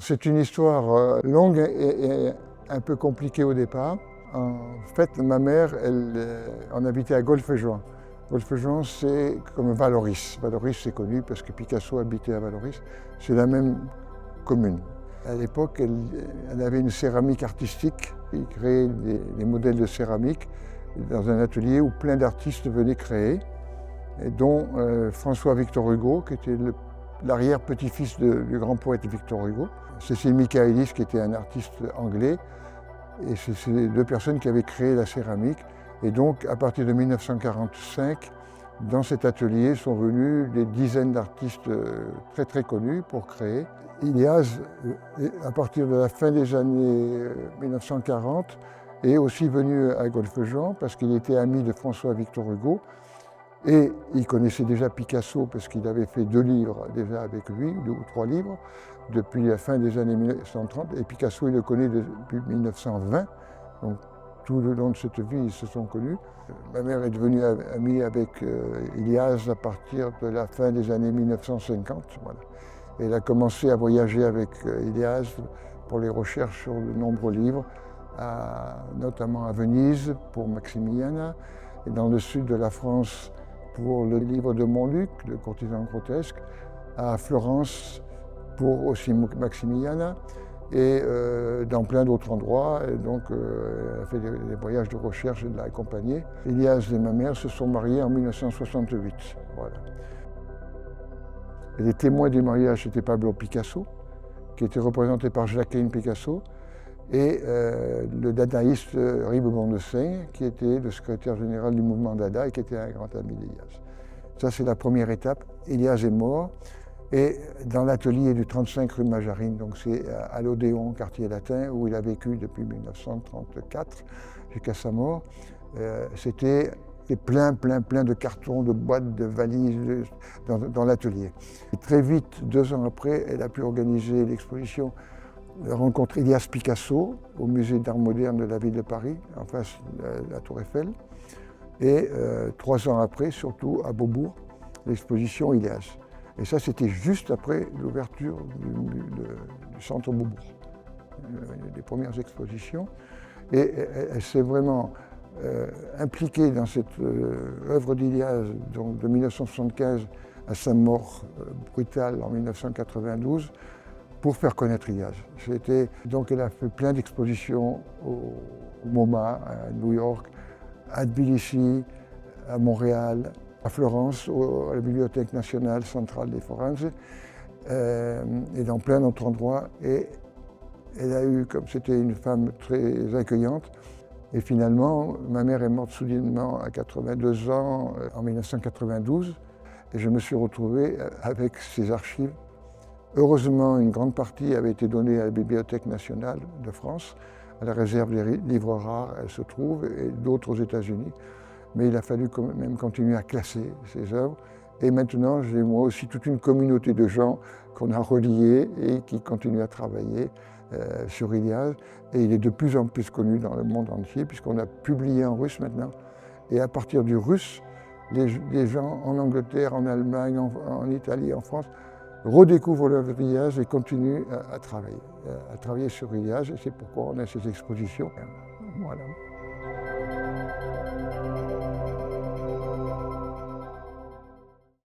C'est une histoire longue et un peu compliquée au départ. En fait, ma mère, on habitait à Golfe-Juan. Golfe-Juan, c'est comme Vallauris. Vallauris, c'est connu parce que Picasso habitait à Vallauris. C'est la même commune. À l'époque, elle avait une céramique artistique. Elle créait des modèles de céramique dans un atelier où plein d'artistes venaient créer, et dont François Victor Hugo, qui était l'arrière-petit-fils du grand poète Victor Hugo. Cécile Michaelis, qui était un artiste anglais. Et c'est les deux personnes qui avaient créé la céramique. Et donc, à partir de 1945, dans cet atelier sont venus des dizaines d'artistes très très connus pour créer. Ilias, à partir de la fin des années 1940, est aussi venu à Golfe-Juan parce qu'il était ami de François Victor Hugo. Et il connaissait déjà Picasso parce qu'il avait fait 2 livres déjà avec lui, 2 ou 3 livres, depuis la fin des années 1930. Et Picasso, il le connaît depuis 1920. Donc tout le long de cette vie, ils se sont connus. Ma mère est devenue amie avec Ilias à partir de la fin des années 1950. Voilà. Et elle a commencé à voyager avec Ilias pour les recherches sur de nombreux livres, notamment à Venise pour Maximiana, et dans le sud de la France pour le livre de Montluc, le courtisan grotesque, à Florence pour aussi Maximiana, et dans plein d'autres endroits. Et donc, elle a fait des voyages de recherche et de l'a accompagner. Ilias et ma mère se sont mariés en 1968. Voilà. Et les témoins du mariage, c'était Pablo Picasso, qui était représenté par Jacqueline Picasso, et le dadaïste Ribemont de Seigne, qui était le secrétaire général du mouvement Dada et qui était un grand ami d'Ilias. Ça, c'est la première étape. Ilias est mort, et dans l'atelier du 35 rue Majarine, donc c'est à l'Odéon, quartier latin, où il a vécu depuis 1934 jusqu'à sa mort, c'était plein de cartons, de boîtes, de valises dans l'atelier. Très vite, 2 ans après, elle a pu organiser l'exposition rencontre Ilias Picasso au musée d'art moderne de la ville de Paris, en face de la Tour Eiffel. Et 3 ans après, surtout à Beaubourg, l'exposition Ilias. Et ça, c'était juste après l'ouverture du centre Beaubourg, des premières expositions. Et elle s'est vraiment impliquée dans cette œuvre d'Ilias, donc de 1975 à sa mort brutale en 1992, pour faire connaître Ilias. Donc elle a fait plein d'expositions au MoMA, à New York, à Tbilissi, à Montréal, à Florence, à la Bibliothèque nationale centrale des Forenses, et dans plein d'autres endroits. Et elle a eu, comme c'était une femme très accueillante, et finalement, ma mère est morte soudainement à 82 ans en 1992, et je me suis retrouvé avec ses archives. Heureusement, une grande partie avait été donnée à la Bibliothèque nationale de France, à la réserve des livres rares, elle se trouve, et d'autres aux États-Unis. Mais il a fallu quand même continuer à classer ces œuvres. Et maintenant, j'ai moi aussi toute une communauté de gens qu'on a reliés et qui continuent à travailler sur Ilias. Et il est de plus en plus connu dans le monde entier, puisqu'on a publié en russe maintenant. Et à partir du russe, les gens en Angleterre, en Allemagne, en Italie, en France, redécouvrent l'œuvre d'Ilias et continuent à travailler sur Ilias. Et c'est pourquoi on a ces expositions. Voilà.